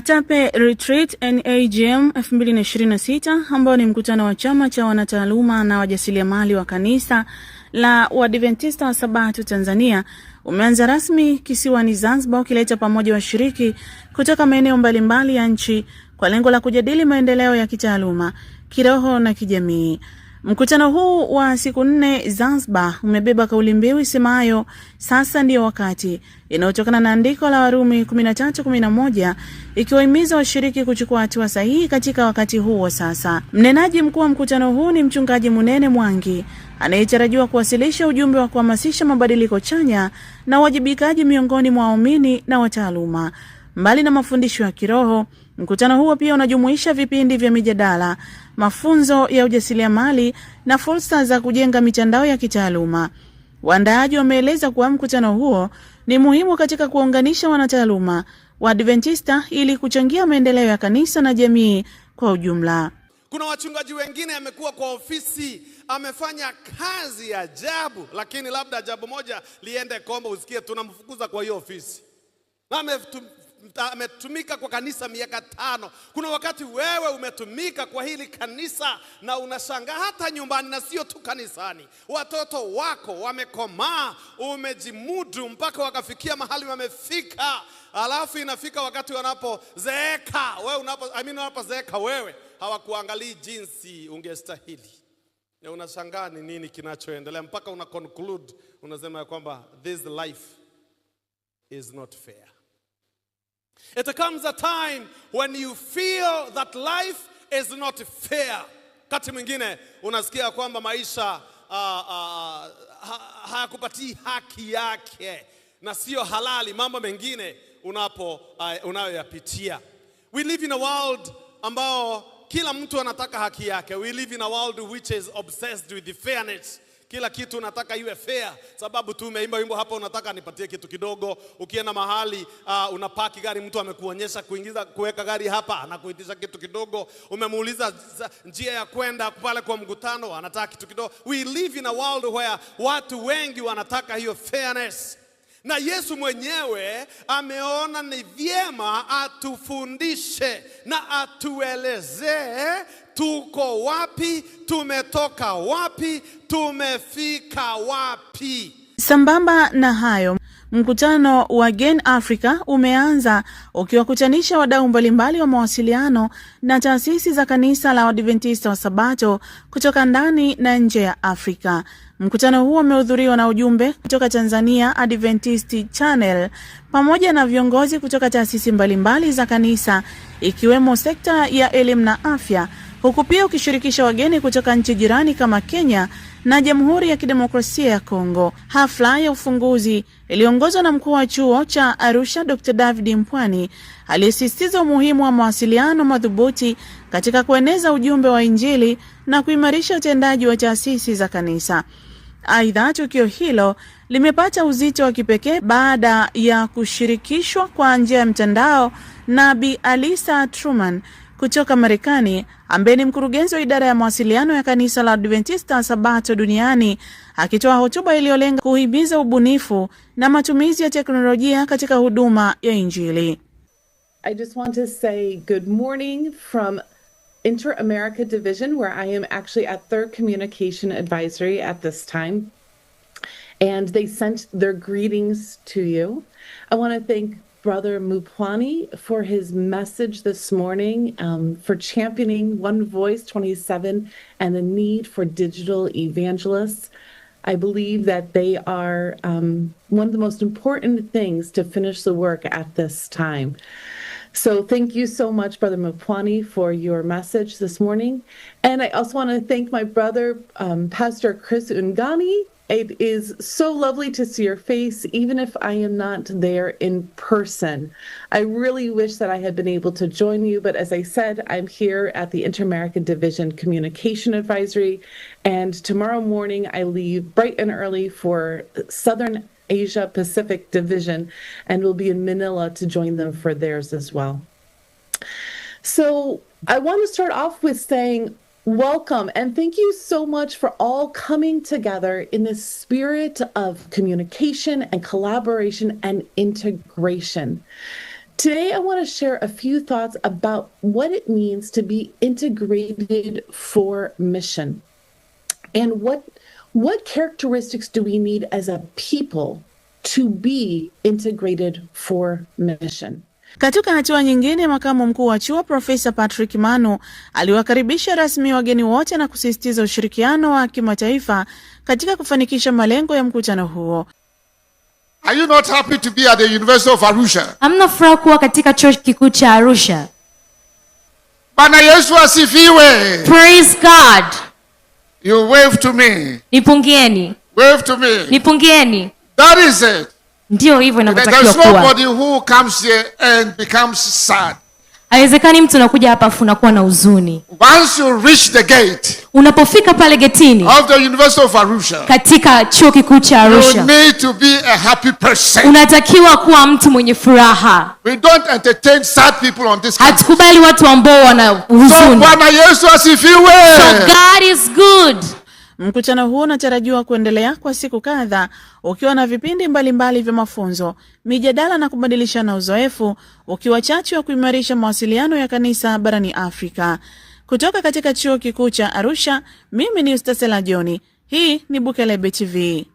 ATAPE Retreat NAGM 2026 ambao ni mkutano wa chama cha wanataaluma na wajasiriamali wa kanisa la Waadventista wa Sabato Tanzania umeanza rasmi kisiwani Zanzibar, ukileta pamoja washiriki kutoka maeneo mbalimbali ya nchi kwa lengo la kujadili maendeleo ya kitaaluma, kiroho na kijamii. Mkutano huu wa siku 4 Zanzibar umebeba kauli mbiu isemayo sasa ndio wakati, inayotokana na andiko la Warumi 13:11 ikiwahimiza washiriki kuchukua hatua sahihi katika wakati huu wa sasa. Mnenaji mkuu wa mkutano huu ni Mchungaji Munene Mwangi, anayetarajiwa kuwasilisha ujumbe wa kuhamasisha mabadiliko chanya na uwajibikaji miongoni mwa waumini na wataaluma. Mbali na mafundisho ya kiroho, mkutano huo pia unajumuisha vipindi vya mijadala, mafunzo ya ujasiriamali na fursa za kujenga mitandao ya kitaaluma. Waandaaji wameeleza kuwa mkutano huo ni muhimu katika kuunganisha wanataaluma wa Adventista ili kuchangia maendeleo ya kanisa na jamii kwa ujumla. Kuna wachungaji wengine amekuwa kwa ofisi, amefanya kazi ya ajabu, lakini labda ajabu moja liende kombo usikie tunamfukuza kwa hiyo ofisi. Ametumika kwa kanisa miaka 5. Kuna wakati wewe umetumika kwa hili kanisa na unashangaa hata nyumbani na sio tu kanisani. Watoto wako wamekomaa, umejimudu mpaka wakafikia mahali wamefika. Alafu inafika wakati wanapozeeka, wanapozeeka wewe hawakuangalii jinsi ungestahili. Na unashangaa ni nini kinachoendelea mpaka una conclude unasema ya kwamba this life is not fair. It comes a time when you feel that life is not fair. Kati mwingine unasikia kwamba maisha hayakupatii haki yake na sio halali mambo mengine unayoyapitia. We live in a world ambao kila mtu anataka haki yake. We live in a world which is obsessed with the fairness. Kila kitu unataka iwe fair, sababu tu umeimba wimbo hapa unataka nipatie kitu kidogo. Ukienda mahali unapaki gari, mtu amekuonyesha kuweka gari hapa, anakuitisha kitu kidogo. Umemuuliza njia ya kwenda pale kwa mkutano, anataka kitu kidogo. We live in a world where watu wengi wanataka hiyo fairness. Na Yesu mwenyewe ameona ni vyema atufundishe na atuelezee tuko wapi, tumetoka wapi, tumefika wapi. Sambamba na hayo, mkutano wa Gain Africa umeanza ukiwakutanisha wadau mbalimbali wa mawasiliano na taasisi za kanisa la Waadventista wa Sabato kutoka ndani na nje ya Afrika. Mkutano huo umehudhuriwa na ujumbe kutoka Tanzania Adventist Channel pamoja na viongozi kutoka taasisi mbalimbali za kanisa ikiwemo sekta ya elimu na afya, huku pia ukishirikisha wageni kutoka nchi jirani kama Kenya na Jamhuri ya Kidemokrasia ya Kongo. Hafla ya ufunguzi iliongozwa na mkuu wa chuo cha Arusha Dr. David Mpwani, aliyesisitiza umuhimu wa mawasiliano madhubuti katika kueneza ujumbe wa Injili na kuimarisha utendaji wa taasisi za kanisa. Aidha, tukio hilo limepata uzito wa kipekee baada ya kushirikishwa kwa njia ya mtandao na Bi Alisa Truman kutoka Marekani, ambaye ni mkurugenzi wa idara ya mawasiliano ya kanisa la Adventista Sabato duniani, akitoa hotuba iliyolenga kuhimiza ubunifu na matumizi ya teknolojia katika huduma ya Injili. I just want to say good morning from Inter-America Division, where I am actually at their communication advisory at this time. And they sent their greetings to you. I want to thank Brother Mupwani for his message this morning, for championing One Voice 27 and the need for digital evangelists. I believe that they are one of the most important things to finish the work at this time. So thank you so much, Brother Mupwani, for your message this morning. And I also want to thank my brother, Pastor Chris Ungani. It is so lovely to see your face, even if I am not there in person. I really wish that I had been able to join you, but as I said, I'm here at the Inter-American Division Communication Advisory, and tomorrow morning I leave bright and early for Southern Asia Pacific Division, and will be in Manila to join them for theirs as well. So I want to start off with saying welcome and thank you so much for all coming together in the spirit of communication and collaboration and integration. Today, I want to share a few thoughts about what it means to be integrated for mission, and what characteristics do we need as a people to be integrated for mission. Katika hatua nyingine, makamu mkuu wa chuo Profesa Patrick Manu aliwakaribisha rasmi wageni wote na kusisitiza ushirikiano wa kimataifa katika kufanikisha malengo ya mkutano huo. Are you not happy to be at the University of Arusha? Hamna furaha kuwa katika chuo kikuu cha Arusha? Bwana Yesu asifiwe. Praise God. You wave to me. Nipungieni. Wave to me. Nipungieni. That is it. Ndio hivyo inavyotakiwa There's kuwa. nobody who comes here and becomes sad. Haiwezekani mtu anakuja hapa afu unakuwa na huzuni. Once you reach the gate Unapofika pale getini of the University of Arusha, katika chuo kikuu cha Arusha, you need to be a happy person. unatakiwa kuwa mtu mwenye furaha. We don't entertain sad people on this campus. Hatukubali watu ambao wana huzuni. Bwana Yesu asifiwe. So God is good. Mkutano huo unatarajiwa kuendelea kwa siku kadhaa ukiwa na vipindi mbalimbali vya mafunzo, mijadala na kubadilishana uzoefu, ukiwa chachu wa kuimarisha mawasiliano ya kanisa barani Afrika. Kutoka katika chuo kikuu cha Arusha, mimi ni Ustasela Joni. Hii ni Bukelebe TV.